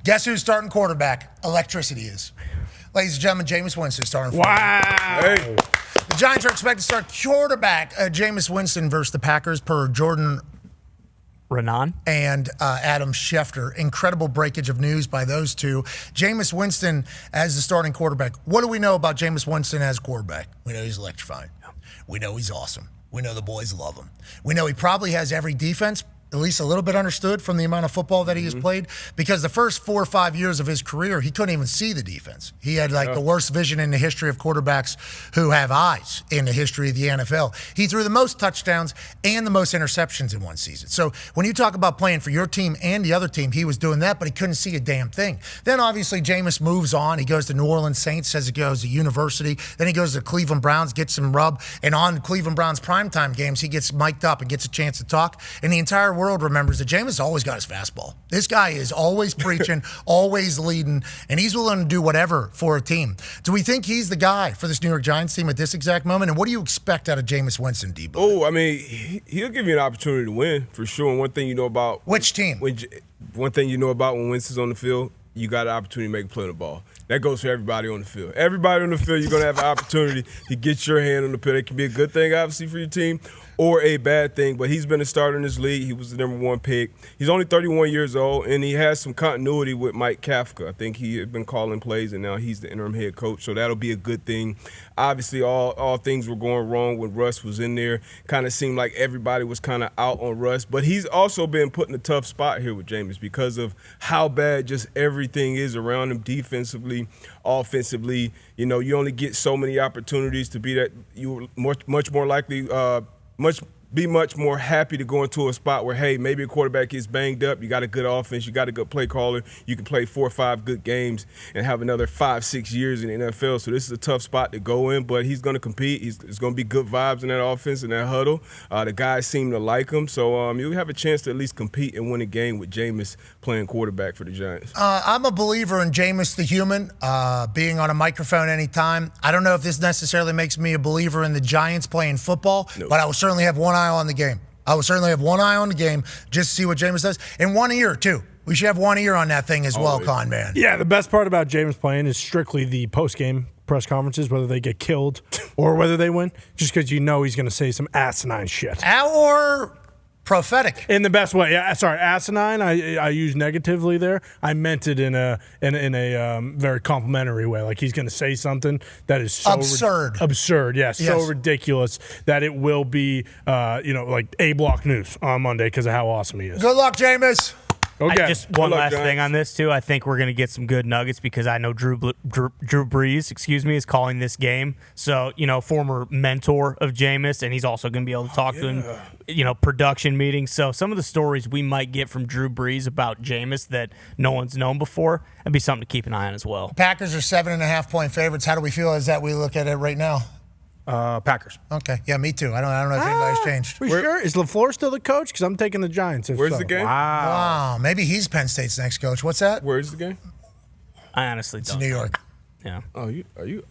Guess who's starting quarterback? Electricity is. Ladies and gentlemen, Jameis Winston starting Wow. Hey. The Giants are expected to start quarterback Jameis Winston versus the Packers per Jordan Renan and Adam Schefter. Incredible breakage of news by those two. Jameis Winston as the starting quarterback. What do we know about Jameis Winston as quarterback? We know he's electrifying. We know he's awesome. We know the boys love him. We know he probably has every defense at least a little bit understood from the amount of football that he has played, because the first 4 or 5 years of his career, he couldn't even see the defense. He had the worst vision in the history of quarterbacks who have eyes in the history of the NFL. He threw the most touchdowns and the most interceptions in one season. So when you talk about playing for your team and the other team, he was doing that, but he couldn't see a damn thing. Then obviously Jameis moves on. He goes to New Orleans Saints, says he goes to university. Then he goes to Cleveland Browns, gets some rub, and on Cleveland Browns primetime games, he gets mic'd up and gets a chance to talk. And the entire world remembers that Jameis always got his fastball. This guy is always preaching, always leading, and he's willing to do whatever for a team. Do we think he's the guy for this New York Giants team at this exact moment? And what do you expect out of Jameis Winston, D-Bo? Oh, I mean, he'll give you an opportunity to win, for sure. And one thing you know about... Which team? One thing you know about when Winston's on the field, you got an opportunity to make a play on the ball. That goes for everybody on the field. Everybody on the field, you're going to have an opportunity to get your hand on the field. It can be a good thing, obviously, for your team, or a bad thing, but he's been a starter in this league. He was the number 1 pick. He's only 31 years old, and he has some continuity with Mike Kafka. I think he had been calling plays, and now he's the interim head coach, so that'll be a good thing. Obviously, all things were going wrong when Russ was in there. Kind of seemed like everybody was kind of out on Russ, but he's also been put in a tough spot here with Jameis because of how bad just everything is around him defensively, offensively. You know, you only get so many opportunities to be that you're much more likely much more happy to go into a spot where, hey, maybe a quarterback gets banged up, you got a good offense, you got a good play caller, you can play 4 or 5 good games and have another 5-6 years in the NFL. So this is a tough spot to go in, but he's going to compete. It's going to be good vibes in that offense and that huddle. The guys seem to like him, so you'll have a chance to at least compete and win a game with Jameis playing quarterback for the Giants. I'm a believer in Jameis the human, being on a microphone anytime. I don't know if this necessarily makes me a believer in the Giants playing football, but I will certainly have one eye on the game. I will certainly have one eye on the game just to see what Jameis does. And 1 ear, too. We should have 1 ear on that thing as well, Con Man. Yeah, the best part about Jameis playing is strictly the post-game press conferences, whether they get killed or whether they win, just because you know he's going to say some asinine shit. Or prophetic. In the best way. Yeah, sorry, asinine, I use negatively there. I meant it in a very complimentary way. Like he's going to say something that is so absurd, yes. So ridiculous that it will be, like A-block news on Monday because of how awesome he is. Good luck, Jameis. Okay. Just one last thing on this, too. I think we're going to get some good nuggets because I know Drew Brees, is calling this game. So, former mentor of Jameis, and he's also going to be able to talk to him, production meetings. So some of the stories we might get from Drew Brees about Jameis that no one's known before, that'd be something to keep an eye on as well. Packers are 7.5-point favorites. How do we feel as that we look at it right now? Packers. Okay. Yeah, me too. I don't know if anybody's changed. We sure? Is LaFleur still the coach? Because I'm taking the Giants. Where's the game? Wow. Maybe he's Penn State's next coach. What's that? Where's the game? I honestly don't. It's New York. Yeah. Oh, are you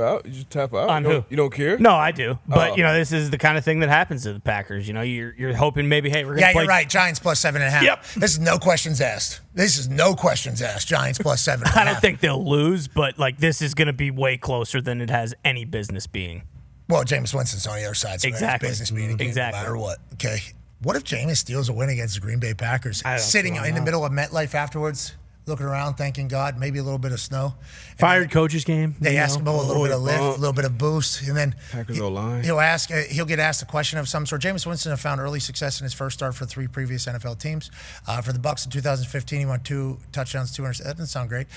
out? You just tap out? On who? You don't care? No, I do. But, this is the kind of thing that happens to the Packers. You're hoping maybe, hey, we're going to play. Yeah, you're right. Giants plus 7.5. Yep. This is no questions asked. Giants plus 7.5. I don't think they'll lose, but, this is going to be way closer than it has any business being. Well, Jameis Winston's on the other side, so exactly. Business being a game no matter what. Okay. What if Jameis steals a win against the Green Bay Packers, sitting in the middle of MetLife afterwards, looking around, thanking God, maybe a little bit of snow. Fired coaches game. They ask him a little bit of lift, a little bit of boost, and then Packers O-line. He'll get asked a question of some sort. Jameis Winston have found early success in his first start for 3 previous NFL teams. For the Bucs in 2015, he won 2 touchdowns, 2 interceptions. That doesn't sound great.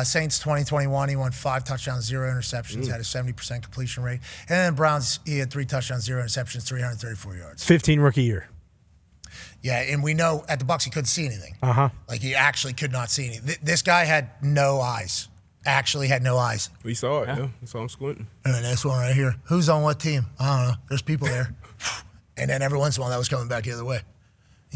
Saints 2021, he won 5 touchdowns, 0 interceptions, had a 70% completion rate. And then Browns, he had 3 touchdowns, 0 interceptions, 334 yards. 15 rookie year. Yeah, and we know at the Bucs he couldn't see anything. Like he actually could not see anything. This guy had no eyes. Actually had no eyes. We saw it, yeah. We saw him squinting. And then this one right here. Who's on what team? I don't know. There's people there. And then every once in a while that was coming back the other way.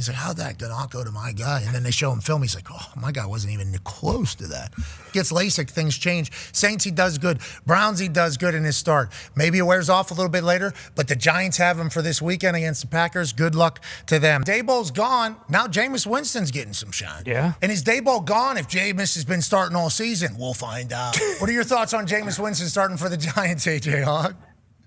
He's like, how'd that not go to my guy? And then they show him film. He's like, oh, my guy wasn't even close to that. Gets LASIK, things change. Saints, he does good. Browns, he does good in his start. Maybe it wears off a little bit later, but the Giants have him for this weekend against the Packers. Good luck to them. Dayball's gone. Now Jameis Winston's getting some shine. Yeah. And is Dayball gone if Jameis has been starting all season? We'll find out. What are your thoughts on Jameis Winston starting for the Giants, AJ Hawk?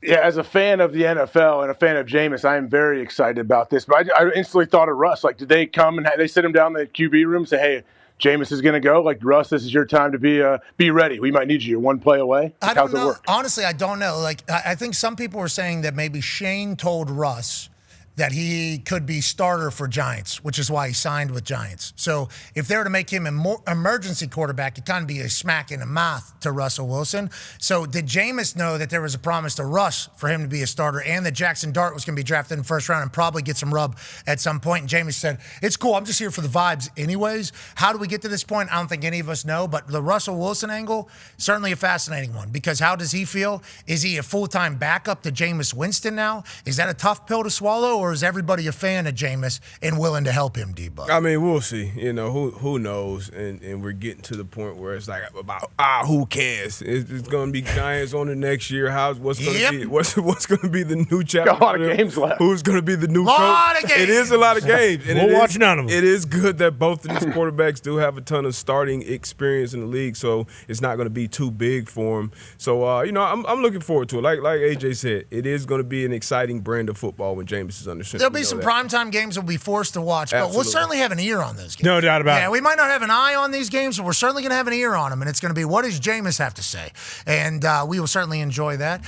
Yeah, as a fan of the NFL and a fan of Jameis, I am very excited about this. But I instantly thought of Russ. Like, did they come and they sit him down in the QB room and say, hey, Jameis is going to go? Like, Russ, this is your time to be ready. We might need you. You're one play away. I don't know. Honestly, I don't know. Like, I think some people were saying that maybe Shane told Russ that he could be starter for Giants, which is why he signed with Giants. So if they were to make him an emergency quarterback, it kind of be a smack in the mouth to Russell Wilson. So did Jameis know that there was a promise to Russ for him to be a starter and that Jackson Dart was going to be drafted in the first round and probably get some rub at some point? And Jameis said, it's cool. I'm just here for the vibes anyways. How do we get to this point? I don't think any of us know. But the Russell Wilson angle, certainly a fascinating one, because how does he feel? Is he a full-time backup to Jameis Winston now? Is that a tough pill to swallow, or is everybody a fan of Jameis and willing to help him, D-Buck? I mean, we'll see. You know, who knows? And we're getting to the point where it's like about who cares? It's going to be Giants on the next year. What's going to be what's going to be the new chapter? Got a lot of games left. Who's going to be the new coach? It is a lot of games. And we'll watch none of them. It is good that both of these quarterbacks do have a ton of starting experience in the league, so it's not going to be too big for them. So you know, I'm looking forward to it. Like AJ said, it is going to be an exciting brand of football when Jameis is under center. There'll be some primetime games we'll be forced to watch, but we'll certainly have an ear on those games. No doubt about it. Yeah, we might not have an eye on these games, but we're certainly going to have an ear on them, and it's going to be, what does Jameis have to say? And we will certainly enjoy that.